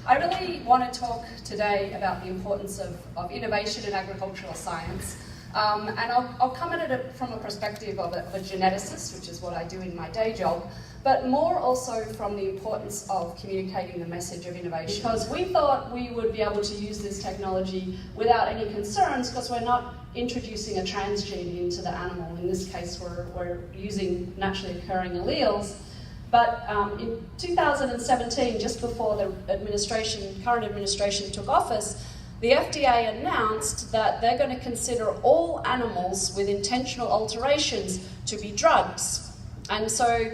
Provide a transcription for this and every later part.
I really want to talk today about the importance of innovation in agricultural science. And I'll come at it from a perspective of a geneticist, which is what I do in my day job, but more also from the importance of communicating the message of innovation. Because we thought we would be able to use this technology without any concerns, because we're not introducing a transgene into the animal. In this case, we're using naturally occurring alleles. But in 2017, just before the current administration took office, the FDA announced that they're going to consider all animals with intentional alterations to be drugs. And so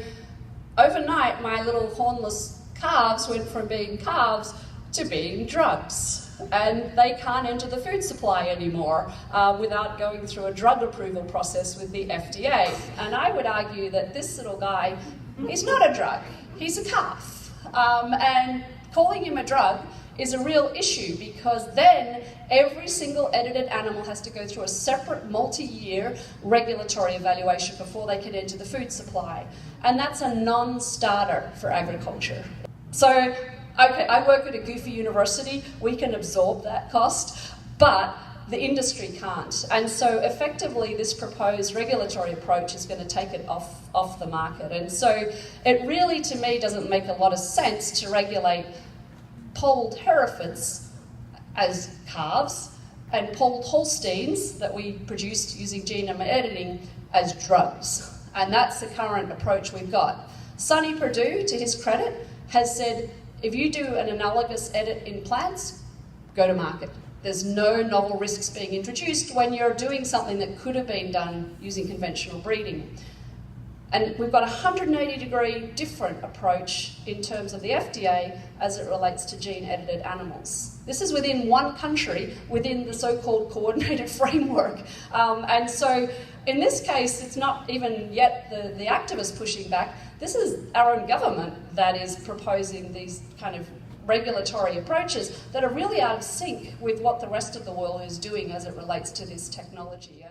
overnight, my little hornless calves went from being calves to being drugs. And they can't enter the food supply anymore without going through a drug approval process with the FDA. And I would argue that this little guy, he's not a drug, he's a calf. And calling him a drug is a real issue, because then every single edited animal has to go through a separate multi-year regulatory evaluation before they can enter the food supply. And that's a non-starter for agriculture. So, okay, I work at a goofy university, we can absorb that cost, but the industry can't. And so effectively this proposed regulatory approach is going to take it off the market. And so it really, to me, doesn't make a lot of sense to regulate polled Herefords as calves and polled Holsteins that we produced using genome editing as drugs. And that's the current approach we've got. Sonny Perdue, to his credit, has said, if you do an analogous edit in plants, go to market. There's no novel risks being introduced when you're doing something that could have been done using conventional breeding. And we've got a 180-degree different approach in terms of the FDA as it relates to gene-edited animals. This is within one country, within the so-called coordinated framework. And so in this case, it's not even yet the activists pushing back. This is our own government that is proposing these kind of regulatory approaches that are really out of sync with what the rest of the world is doing as it relates to this technology.